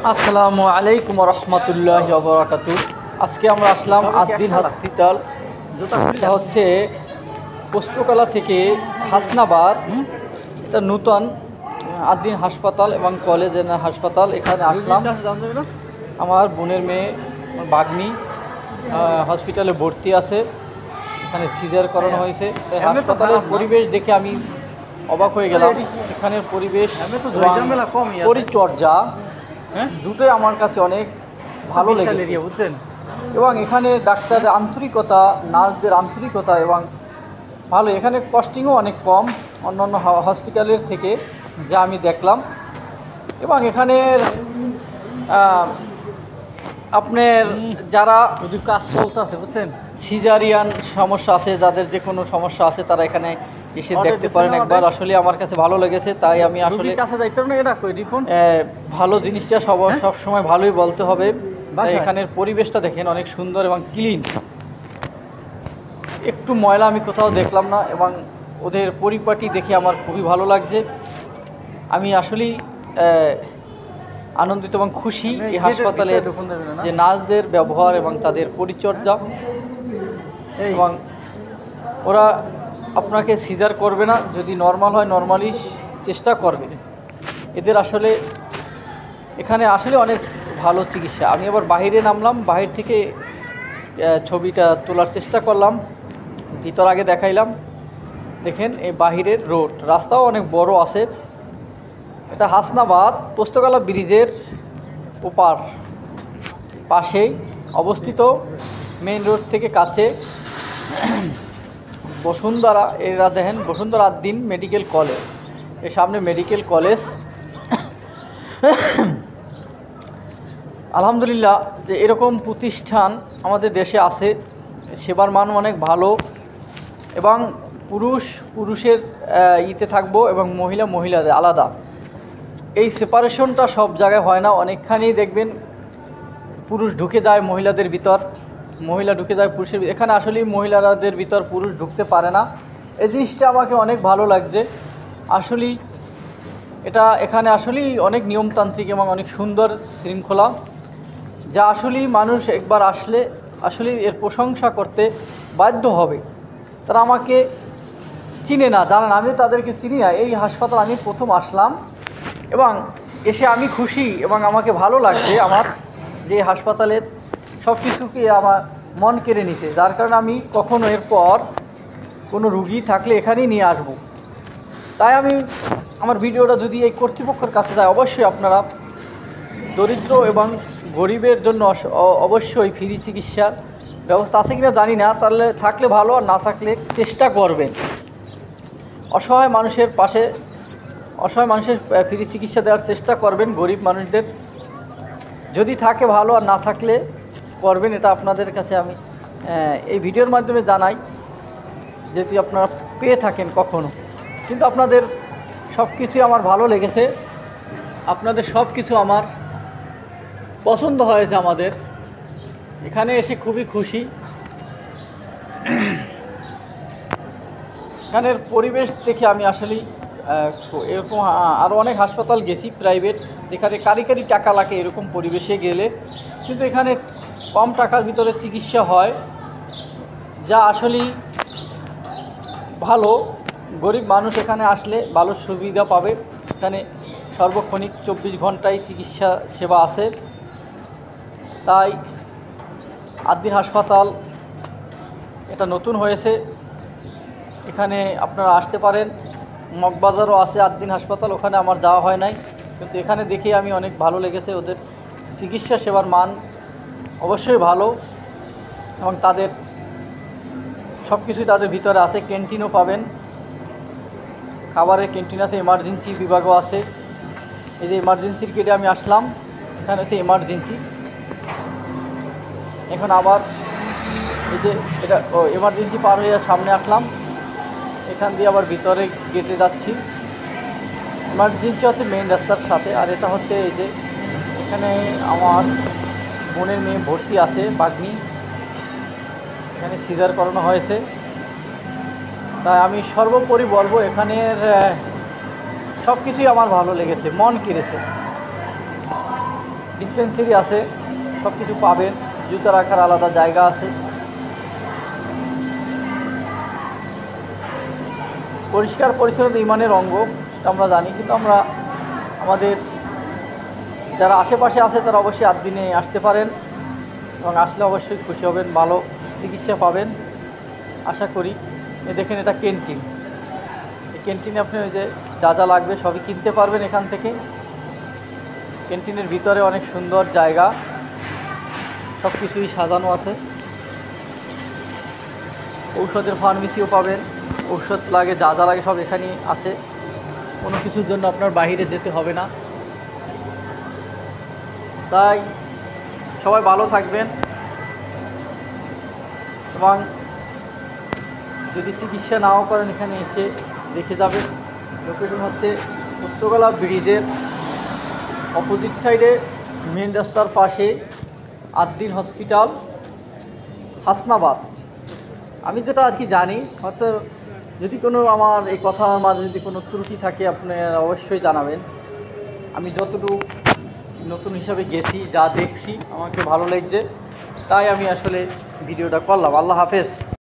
আসসালামু আলাইকুম রহমতুল্লাহি ওয়া বারাকাতুহু। আজকে আমরা আসলাম আদ্দিন হসপিটাল। এটা হচ্ছে পোস্তকলা থেকে হাসনাবাদ। এটা নূতন আদ্দিন হাসপাতাল এবং কলেজ হাসপাতাল। এখানে আসলাম, আমার বোনের মেয়ে, আমার বাগ্নি হসপিটালে ভর্তি আছে। এখানে সিজার করানো হয়েছে। তাই হাসপাতালের পরিবেশ দেখে আমি অবাক হয়ে গেলাম। এখানের পরিবেশ, পরিচর্যা দুটোই আমার কাছে অনেক ভালো লেগেছে, বুঝছেন। এবং এখানে ডাক্তারের আন্তরিকতা, নার্সদের আন্তরিকতা এবং ভালো। এখানে কস্টিংও অনেক কম অন্যান্য হসপিটালের থেকে, যা আমি দেখলাম। এবং এখানের আপনার যারা কাজ চলতেছে, বুঝছেন, সিজারিয়ান সমস্যা আছে, যাদের যে কোনো সমস্যা আছে, তারা এখানে এসে দেখতে পারেন একবার। আসলে আমার কাছে ভালো লেগেছে, তাই আমি আসলে ভালো জিনিসটা সব সময় ভালোই বলতে হবে। এখানের পরিবেশটা দেখেন, অনেক সুন্দর এবং ক্লিন, একটু ময়লা আমি কোথাও দেখলাম না। এবং ওদের পরিপাটি দেখে আমার খুবই ভালো লাগছে। আমি আসলেই আনন্দিত এবং খুশি এই হাসপাতালের যে নার্সদের ব্যবহার এবং তাদের পরিচর্যা। এবং ওরা আপনাকে সিজার করবে না, যদি নর্মাল হয় নর্মালি চেষ্টা করবে। এদের আসলে এখানে আসলে অনেক ভালো চিকিৎসা। আমি আবার বাইরে নামলাম, বাহির থেকে ছবিটা তোলার চেষ্টা করলাম, ভিতর আগে দেখাইলাম। দেখেন এই বাহিরের রোড, রাস্তাও অনেক বড় আছে। এটা হাসনাবাদ পোস্তকলা ব্রিজের ওপার পাশেই অবস্থিত, মেইন রোড থেকে কাছে। বসুন্ধরা, এরা দেখেন বসুন্ধরা আদ্দিন মেডিকেল কলেজ, এর সামনে মেডিকেল কলেজ। আলহামদুলিল্লাহ যে এরকম প্রতিষ্ঠান আমাদের দেশে আছে। সেবার মান অনেক ভালো। এবং পুরুষের ইতে থাকবো এবং মহিলাদের আলাদা। এই সেপারেশনটা সব জায়গায় হয় না। অনেকখানি দেখবেন পুরুষ ঢুকে যায় মহিলাদের ভিতর, মহিলা ঢুকে যায় পুরুষের। এখানে আসলেই মহিলাদের ভিতর পুরুষ ঢুকতে পারে না। এই জিনিসটা আমাকে অনেক ভালো লাগছে। আসলেই এটা এখানে আসলেই অনেক নিয়মতান্ত্রিক এবং অনেক সুন্দর শৃঙ্খলা, যা আসলেই মানুষ একবার আসলে আসলেই এর প্রশংসা করতে বাধ্য হবে। তারা আমাকে চিনে না, জানেন, আমি তাদেরকে চিনি না। এই হাসপাতাল আমি প্রথম আসলাম এবং এসে আমি খুশি এবং আমাকে ভালো লাগছে। আমার যে হাসপাতালের সব কিছুকে আমার মন কেড়ে নিছে, যার কারণে আমি কখনো এরপর কোনো রুগী থাকলে এখানেই নিয়ে আসব। তাই আমি আমার ভিডিওটা যদি এই কর্তৃপক্ষের কাছে যায়, অবশ্যই আপনারা দরিদ্র এবং গরিবের জন্য অবশ্যই ফ্রি চিকিৎসার ব্যবস্থা আছে কিনা জানি না, তাহলে থাকলে ভালো, আর না থাকলে চেষ্টা করবেন অসহায় মানুষের পাশে, অসহায় মানুষের ফ্রি চিকিৎসা দেওয়ার চেষ্টা করবেন। গরিব মানুষদের যদি থাকে ভালো, আর না থাকলে করবেন। এটা আপনাদের কাছে আমি এই ভিডিওর মাধ্যমে জানাই, যদি আপনারা পেয়ে থাকেন কখনো। কিন্তু আপনাদের সব কিছুই আমার ভালো লেগেছে, আপনাদের সব কিছু আমার পছন্দ হয়েছে। আমাদের এখানে এসে খুবই খুশি। এখানের পরিবেশ দেখে আমি আসলেই এরকম আরও অনেক হাসপাতাল গেছি প্রাইভেট, যেখানে কারি টাকা লাগে এরকম পরিবেশে গেলে, কিন্তু এখানে কম টাকার ভিতরে চিকিৎসা হয়, যা আসলেই ভালো। গরিব মানুষ এখানে আসলে ভালো সুবিধা পাবে। এখানে সর্বক্ষণিক 24 ঘন্টায় চিকিৎসা সেবা আছে। তাই আদ্দিন হাসপাতাল এটা নতুন হয়েছে, এখানে আপনারা আসতে পারেন। মগবাজারও আছে আদ্দিন হাসপাতাল, ওখানে আমার যাওয়া হয় নাই, কিন্তু এখানে দেখে আমি অনেক ভালো লেগেছে। ওদের চিকিৎসা সেবার মান অবশ্যই ভালো এবং তাদের সব কিছুই তাদের ভিতরে আছে। ক্যান্টিনও পাবেন, খাবারের ক্যান্টিন আছে, এমার্জেন্সি বিভাগও আছে। এই যে এমার্জেন্সির গেটে আমি আসলাম, এখানে হচ্ছে এমার্জেন্সি। এখন আবার এই যে এটা এমার্জেন্সি পার হয়ে সামনে আসলাম, এখান দিয়ে আবার ভিতরে গেটে যাচ্ছি। এমার্জেন্সি হচ্ছে মেইন রাস্তার সাথে। আর এটা হচ্ছে এই যে এখানে আমার বোনের মেয়ে ভর্তি আছে, বাগ্নি, এখানে সিজার করানো হয়েছে। তাই আমি সর্বোপরি বলবো এখানের সব কিছুই আমার ভালো লেগেছে, মন কেড়েছে। ডিসপেন্সারি আছে, সব কিছু পাবেন। জুতা রাখার আলাদা জায়গা আছে। পরিষ্কার পরিচ্ছন্নতা ইমানের অঙ্গ, সেটা আমরা জানি, কিন্তু আমরা আমাদের যারা আশেপাশে আছে তারা অবশ্যই 8 দিনে আসতে পারেন এবং আসলে অবশ্যই খুশি হবেন, ভালো চিকিৎসা পাবেন আশা করি। দেখেন এটা ক্যান্টিন, এই ক্যান্টিনে আপনি ওই যে যা যা লাগবে সবই কিনতে পারবেন এখান থেকে। ক্যান্টিনের ভিতরে অনেক সুন্দর জায়গা, সব কিছুই সাজানো আছে। ঔষধের ফার্মেসিও পাবেন, ঔষধ লাগে যা যা লাগে সব এখানেই আছে, কোনো কিছুর জন্য আপনার বাইরে যেতে হবে না। তাই সবাই ভালো থাকবেন এবং যদি চিকিৎসা নাও করেন এখানে এসে দেখে যাবেন। লোকেশন হচ্ছে পোস্তগোলা ব্রিজের অপোজিট সাইডে, মেন রাস্তার পাশে, আদ্দিন হসপিটাল, হাসনাবাদ। আমি যেটা আর কি জানি, হয়তো যদি কোনো আমার এই কথার মাঝে যদি কোনো ত্রুটি থাকে আপনি অবশ্যই জানাবেন। আমি যতটুকু নতুন হিসাবে গেছি, যা দেখছি আমাকে ভালো লাগছে, তাই আমি আসলে ভিডিওটা করলাম। আল্লাহ হাফেজ।